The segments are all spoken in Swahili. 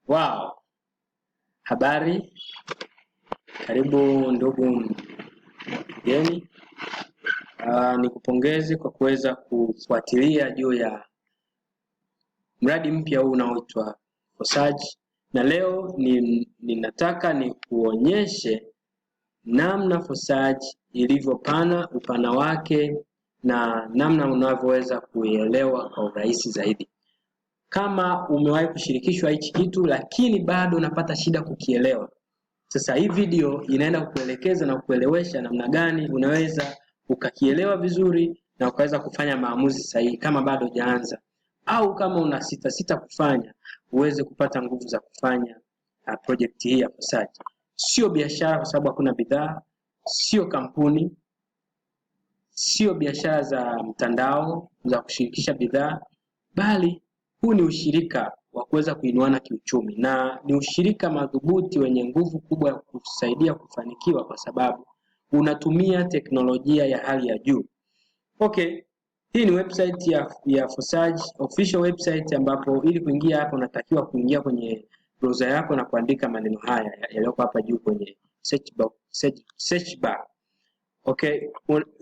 Wow. Habari, karibu ndugu mgeni. Nikupongeze kwa kuweza kufuatilia juu ya mradi mpya huu unaoitwa Fosaji, na leo ninataka nikuonyeshe namna Fosaji ilivyopana, upana wake na namna unavyoweza kuielewa kwa urahisi zaidi. Kama umewahi kushirikishwa hichi kitu lakini bado unapata shida kukielewa, sasa hii video inaenda kukuelekeza na kukuelewesha namna gani unaweza ukakielewa vizuri na ukaweza kufanya maamuzi sahihi kama bado hujaanza, au kama una sita kufanya uweze kupata nguvu za kufanya project hii ya Fosaji. Sio biashara, kwa sababu hakuna bidhaa, sio kampuni, sio biashara za mtandao za kushirikisha bidhaa, bali huu ni ushirika wa kuweza kuinuana kiuchumi, na ni ushirika madhubuti wenye nguvu kubwa ya kusaidia kufanikiwa kwa sababu unatumia teknolojia ya hali ya juu. Okay, hii ni website ya Fosaji, official website, ambapo ili kuingia hapa unatakiwa kuingia kwenye browser yako na kuandika maneno haya yaliyoko hapa juu kwenye search bar. Okay,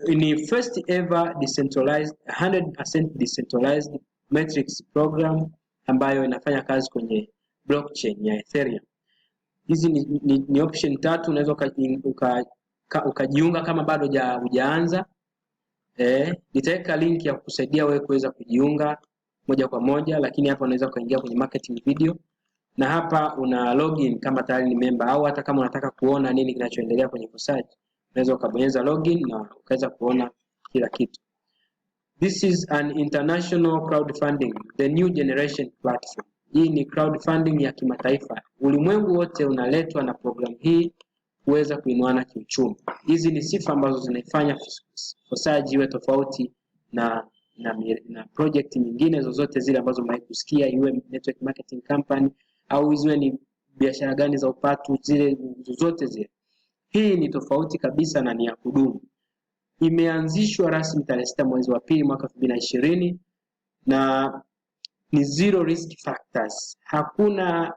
ni first ever decentralized 100% decentralized matrix program ambayo inafanya kazi kwenye blockchain ya Ethereum. Hizi ni option tatu, unaweza ukajiunga kama bado hujaanza. Nitaweka link ya kusaidia wewe kuweza kujiunga moja kwa moja, lakini hapa unaweza kuingia kwenye marketing video na hapa una login kama tayari ni member, au hata kama unataka kuona nini kinachoendelea kwenye Fosaji unaweza ukabonyeza login na ukaweza kuona kila kitu. This is an international crowdfunding, the new generation platform. Hii ni crowdfunding ya kimataifa. Ulimwengu wote unaletwa na programu hii kuweza kuinuana kiuchumi. Hizi ni sifa ambazo zinaifanya Fosaji iwe tofauti na project nyingine zozote zile ambazo mnaikusikia, iwe network marketing company au ziwe ni biashara gani za upatu, zile zozote zile. Hii ni tofauti kabisa na ni ya kudumu. Imeanzishwa rasmi tarehe 6 mwezi wa pili mwaka 2020 na ni zero risk factors. Hakuna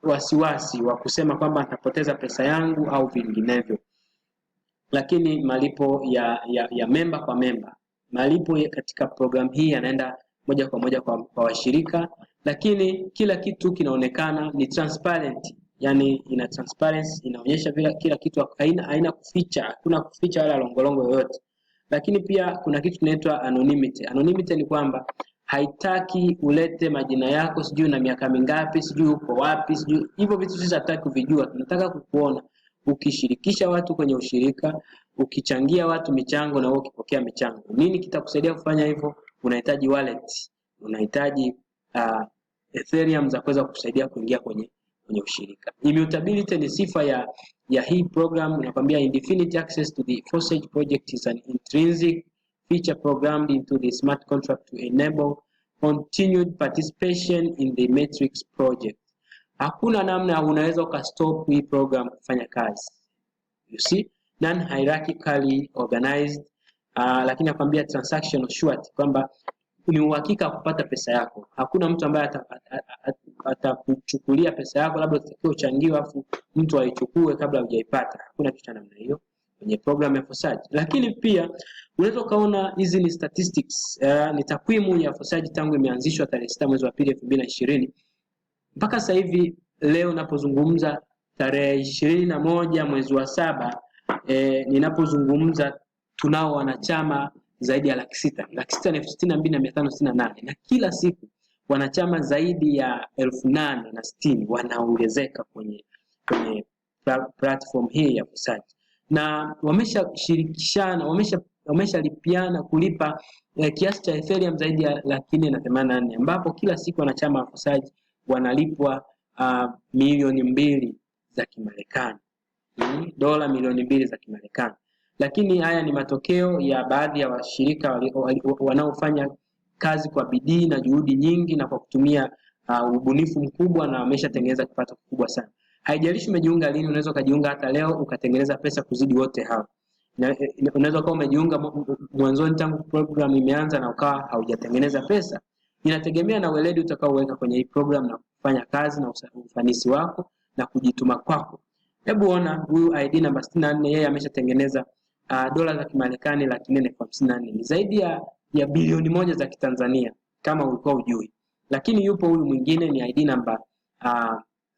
wasiwasi wa kusema kwamba nitapoteza pesa yangu au vinginevyo. Lakini malipo ya member kwa member, malipo katika program hii yanaenda moja kwa moja kwa washirika, lakini kila kitu kinaonekana ni transparent. Yani ina transparency, inaonyesha kila kitu, haina kuficha, hakuna kuficha wala longolongo yoyote. Lakini pia kuna kitu kinaitwa anonymity. Anonymity ni kwamba haitaki ulete majina yako, sijui na miaka mingapi, sijui uko wapi, sijui hivyo vitu sisi hataki kuvijua. Tunataka kukuona ukishirikisha watu kwenye ushirika, ukichangia watu michango na wewe ukipokea michango. Nini kitakusaidia kufanya hivyo? Unahitaji wallet, unahitaji Ethereum za kuweza kukusaidia kuingia kwenye ushirika. Immutability ni sifa ya hii program. Inakwambia indefinite access to the Fosaji project is an intrinsic feature programmed into the smart contract to enable continued participation in the matrix project. Hakuna namna unaweza ukastop hii program kufanya kazi. You see, non-hierarchically organized, lakini nakwambia transaction assured, kwamba ni uhakika kupata pesa yako. Hakuna mtu ambaye atakuchukulia pesa yako, labda utakiwa uchangiwe afu mtu aichukue kabla hujaipata. Hakuna kitu namna hiyo kwenye program ya Fosaji. Lakini pia unaweza kaona hizi ni statistics, ni takwimu ya Fosaji tangu imeanzishwa tarehe 6 mwezi wa pili 2020 mpaka sasa hivi. Leo ninapozungumza tarehe 21 mwezi wa 7, ninapozungumza tunao wanachama zaidi ya 662,568, na kila siku wanachama zaidi ya 8,060 wanaongezeka kwenye platform hii ya Fosaji, na wameshashirikishana, wameshalipiana kulipa kiasi cha Ethereum zaidi ya 484, ambapo kila siku wanachama wa Fosaji wanalipwa milioni 2 za Kimarekani, dola milioni 2 za Kimarekani. Lakini haya ni matokeo ya baadhi ya washirika wanaofanya kazi kwa bidii na juhudi nyingi na kwa kutumia ubunifu mkubwa, na wameshatengeneza kipato kikubwa sana. Haijalishi umejiunga lini, unaweza kujiunga hata leo ukatengeneza pesa kuzidi wote hao. Unaweza kuwa umejiunga mwanzoni tangu program imeanza na ukawa haujatengeneza pesa. Inategemea na weledi utakaoweka kwenye hii program na kufanya kazi na ufanisi wako na kujituma kwako. Hebu ona huyu ID namba 64, yeye ameshatengeneza dola za Kimarekani 454,054. Ni zaidi ya bilioni 1 za Kitanzania kama ulikuwa ujui. Lakini yupo huyu mwingine ni ID namba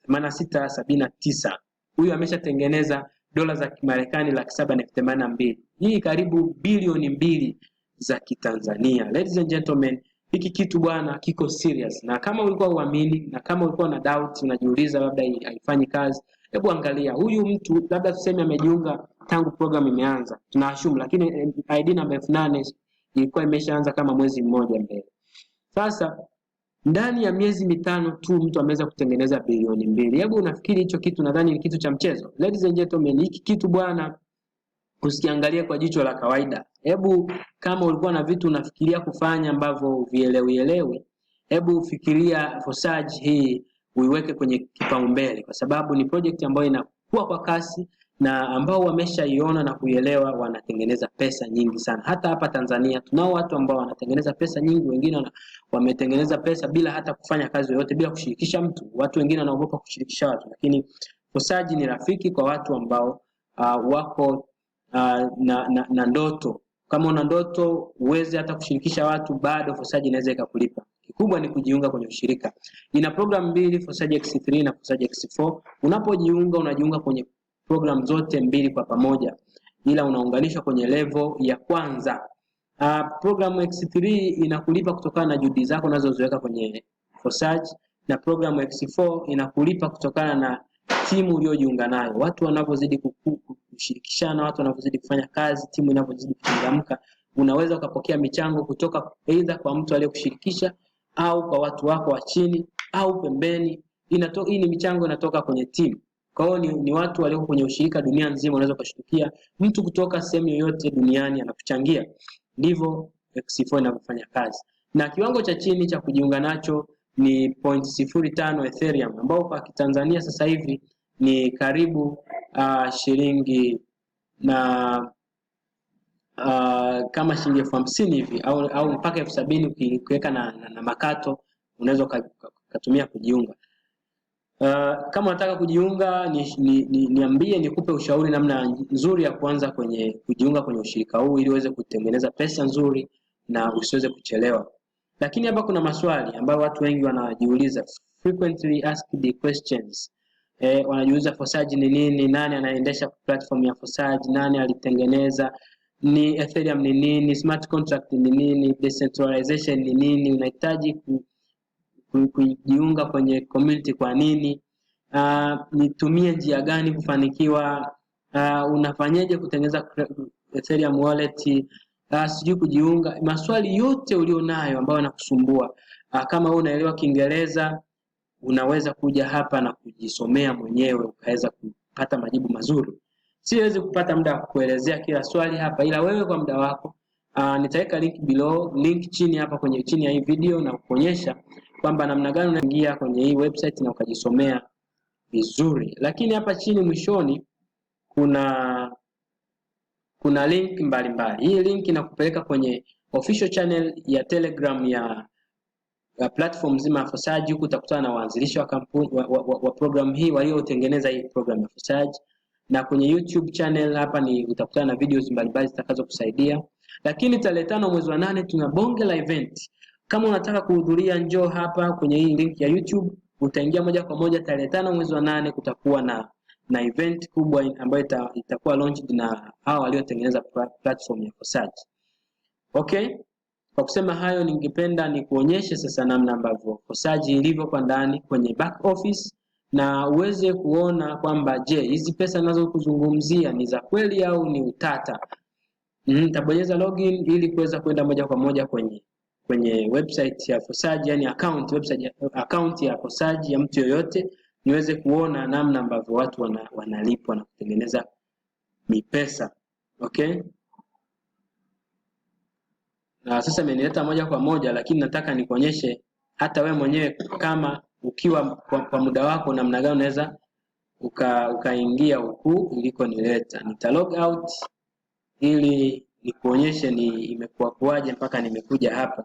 8679. Huyu ameshatengeneza dola za Kimarekani 782,082. Hii karibu bilioni 2 za Kitanzania. Ladies and gentlemen, hiki kitu bwana kiko serious. Na kama ulikuwa uamini na kama ulikuwa na doubt unajiuliza labda haifanyi kazi, hebu angalia huyu mtu, labda tuseme amejiunga tangu program imeanza. Tunaassume, lakini ID namba 8 ilikuwa imeshaanza kama mwezi mmoja mbele. Sasa ndani ya miezi mitano tu mtu ameweza kutengeneza bilioni 2. Hebu unafikiri hicho kitu nadhani ni kitu cha mchezo? Ladies and gentlemen, hiki kitu bwana usikiangalie kwa jicho la kawaida. Hebu kama ulikuwa na vitu unafikiria kufanya ambavyo vielewi, hebu fikiria Fosaji hii uiweke kwenye kipaumbele, kwa sababu ni project ambayo inakuwa kwa kasi na ambao wameshaiona na kuielewa wanatengeneza pesa nyingi sana. Hata hapa Tanzania tunao watu ambao wanatengeneza pesa nyingi, wengine wametengeneza pesa bila hata kufanya kazi yoyote, bila kushirikisha mtu. Watu wengine wanaogopa kushirikisha watu, lakini Fosaji ni rafiki kwa watu ambao wako na ndoto. Kama una ndoto uweze hata kushirikisha watu, bado Fosaji inaweza ikakulipa. Kikubwa ni kujiunga kwenye ushirika. Ina program mbili, Fosaji X3 na Fosaji X4. Unapojiunga unajiunga kwenye program zote mbili kwa pamoja, ila unaunganishwa kwenye level ya kwanza. Program X3 inakulipa kutokana na juhudi zako unazoziweka kwenye Fosaji, na program X4 inakulipa kutokana na timu uliyojiunga nayo. Watu wanavyozidi kushirikishana, watu wanavyozidi kufanya kazi, timu inavyozidi kuchangamka, unaweza ukapokea michango kutoka either kwa mtu aliyekushirikisha au kwa watu wako wa chini au pembeni. Hii ni michango inatoka kwenye timu. Kwa hiyo ni watu walioko kwenye ushirika dunia nzima, unaweza kushtukia mtu kutoka sehemu yoyote duniani anakuchangia. Ndivyo X4 inavyofanya kazi. Na kiwango cha chini cha kujiunga nacho ni 0.05 Ethereum, ambao kwa Kitanzania sasa hivi ni karibu shilingi na kama shilingi 50,000 hivi au mpaka 70,000 ukiweka na makato unaweza kutumia kujiunga. Kama unataka kujiunga niambie, nikupe ushauri namna nzuri ya kuanza kujiunga kwenye ushirika huu ili uweze kutengeneza pesa nzuri na usiweze kuchelewa. Lakini hapa kuna maswali ambayo watu wengi wanajiuliza, frequently asked questions. Wanajiuliza Fosaji ni nini, nani anaendesha platform ya Fosaji, nani alitengeneza, ni Ethereum ni nini, smart contract ni nini, decentralization ni nini, unahitaji kujiunga kwenye community kwa nini, nitumie njia gani kufanikiwa, unafanyaje kutengeneza Ethereum wallet, sijui kujiunga. Maswali yote ulionayo ambayo yanakusumbua, kama wewe unaelewa Kiingereza unaweza kuja hapa na kujisomea mwenyewe ukaweza kupata majibu mazuri. Siwezi kupata muda wa kuelezea kila swali hapa, ila wewe kwa muda wako nitaweka link chini hapa chini ya hii video na kuonyesha kwamba namna gani unaingia kwenye hii website na ukajisomea vizuri. Lakini hapa chini mwishoni kuna link mbalimbali. Hii link inakupeleka kwenye official channel ya Telegram ya platform zima ya Fosaji. Huku utakutana na waanzilishi wa kampuni wa program hii waliotengeneza hii program ya Fosaji, na kwenye YouTube channel hapa utakutana na videos mbalimbali zitakazokusaidia. Lakini tarehe 5 mwezi wa 8 tuna bonge la event. Kama unataka kuhudhuria, njoo hapa kwenye hii link ya YouTube, utaingia moja kwa moja. Tarehe 5 mwezi wa 8 kutakuwa na event kubwa ambayo itakuwa launched na hao waliotengeneza platform ya Fosaji. Okay? Kwa kusema hayo, ningependa nikuonyeshe sasa namna ambavyo Fosaji ilivyo kwa ndani kwenye back office, na uweze kuona kwamba je, hizi pesa ninazokuzungumzia ni za kweli au ni utata. Nitabonyeza login ili kuweza kwenda moja kwa moja kwenye website ya Fosaji, yani account ya Fosaji ya mtu yoyote, niweze kuona namna ambavyo watu wanalipwa na kutengeneza pesa. Okay? Na sasa imenileta moja kwa moja, lakini nataka nikuonyeshe hata wewe mwenyewe kama ukiwa kwa muda wako namna gani unaweza ukaingia huku iliko nileta. Nita log out ili nikuonyeshe imekuwa kuaje mpaka nimekuja hapa.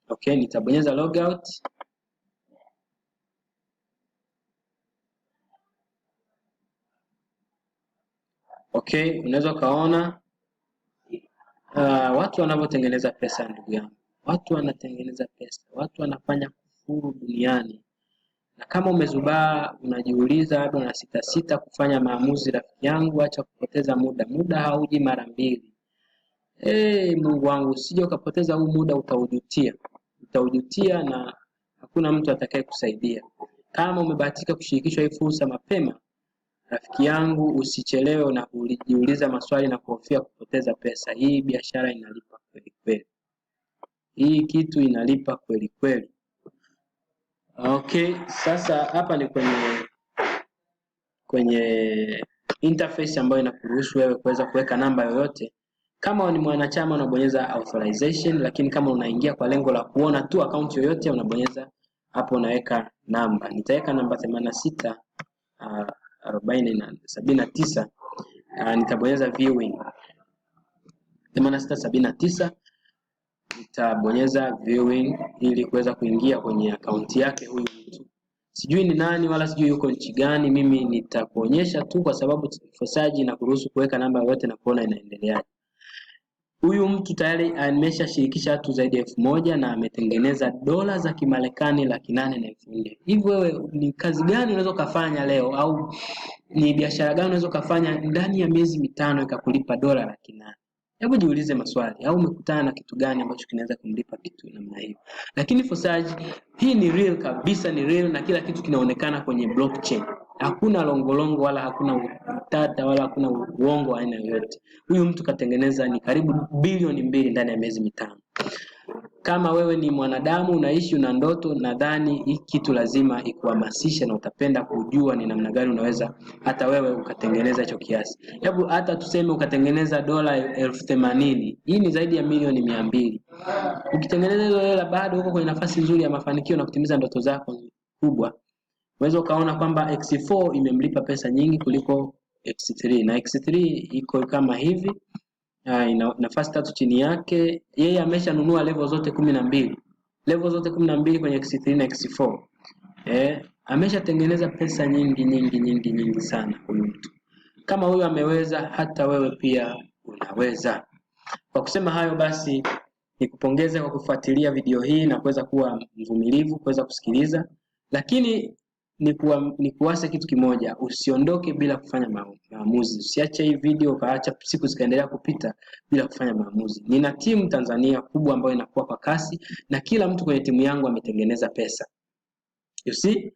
Okay, nitabonyeza log out. Okay, unaweza kaona watu wanavyotengeneza pesa ndugu yangu. Watu wanatengeneza pesa, watu wanafanya kufuru duniani. Na kama umezubaa unajiuliza labda una sita kufanya maamuzi, rafiki yangu, acha kupoteza muda. Muda hauji mara mbili. Mungu wangu, usije ukapoteza huu muda, utaujutia. Utaujutia na hakuna mtu atakaye kusaidia. Kama umebahatika kushirikishwa hii fursa mapema, rafiki yangu, usichelewe na kujiuliza maswali na kuhofia kupoteza pesa. Hii biashara inalipa kweli kweli. Hii kitu inalipa kweli kweli. Okay, sasa hapa ni kwenye interface ambayo inakuruhusu wewe kuweza kuweka namba yoyote. Kama ni mwanachama unabonyeza authorization, lakini kama unaingia kwa lengo la kuona tu account yoyote unabonyeza hapo, unaweka namba. Nitaweka namba 86 4079. Nitabonyeza viewing 8679, nitabonyeza viewing ili kuweza kuingia kwenye account yake huyu mtu. Sijui ni nani wala sijui yuko nchi gani, mimi nitakuonyesha tu kwa sababu Fosaji inakuruhusu kuweka namba yote na kuona inaendeleaje. Huyu mtu tayari ameshashirikisha watu zaidi ya 1000 na ametengeneza dola za Kimarekani 884,000. Hivi wewe ni kazi gani unaweza kufanya leo, au ni biashara gani unaweza kufanya ndani ya miezi 5 ikakulipa dola 800,000? Hebu jiulize maswali, au umekutana na kitu gani ambacho kinaweza kumlipa kitu namna hiyo? Lakini Fosaji hii ni real kabisa, ni real na kila kitu kinaonekana kwenye blockchain. Hakuna longolongo wala hakuna utata wala hakuna uongo aina yoyote. Huyu mtu katengeneza ni karibu bilioni 2 ndani ya miezi 5. Kama wewe ni mwanadamu unaishi una ndoto, nadhani hii kitu lazima ikuhamasishe na utapenda kujua ni namna gani unaweza hata wewe ukatengeneza hicho kiasi. Hebu hata tuseme ukatengeneza dola 80,000. Hii ni zaidi ya milioni 200. Ukitengeneza hizo hela bado uko kwenye nafasi nzuri ya mafanikio na kutimiza ndoto zako kubwa. Unaweza ukaona kwamba X4 imemlipa pesa nyingi kuliko X3, na X3 iko kama hivi. Ina nafasi 3 chini yake. Yeye ameshanunua level zote 12. Level zote 12 kwenye X3 na X4. Ameshatengeneza pesa nyingi sana huyu mtu. Kama huyu ameweza, hata wewe pia unaweza. Kwa kusema hayo basi, nikupongeze kwa kufuatilia video hii na kuweza kuwa mvumilivu, kuweza kusikiliza. Lakini nikuase kitu kimoja, usiondoke bila kufanya maamuzi. Usiache hii video ukaacha siku zikaendelea kupita bila kufanya maamuzi. Nina timu Tanzania kubwa ambayo inakuwa kwa kasi na kila mtu kwenye timu yangu ametengeneza pesa. You see?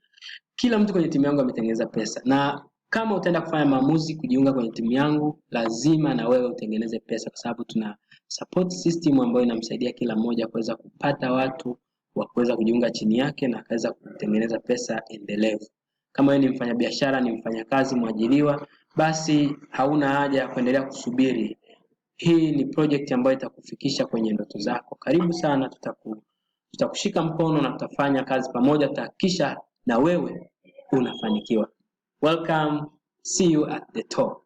Kila mtu kwenye timu yangu ametengeneza pesa. Na kama utaenda kufanya maamuzi kujiunga kwenye timu yangu, lazima na wewe utengeneze pesa, kwa sababu tuna support system ambayo inamsaidia kila mmoja kuweza kupata watu wa kuweza kujiunga chini yake na akaweza kutengeneza pesa endelevu. Kama wewe ni mfanyabiashara, ni mfanyakazi mwajiriwa, basi hauna haja ya kuendelea kusubiri. Hii ni project ambayo itakufikisha kwenye ndoto zako. Karibu sana, tutakushika mkono na tutafanya kazi pamoja, tutahakikisha na wewe unafanikiwa. Welcome, see you at the top.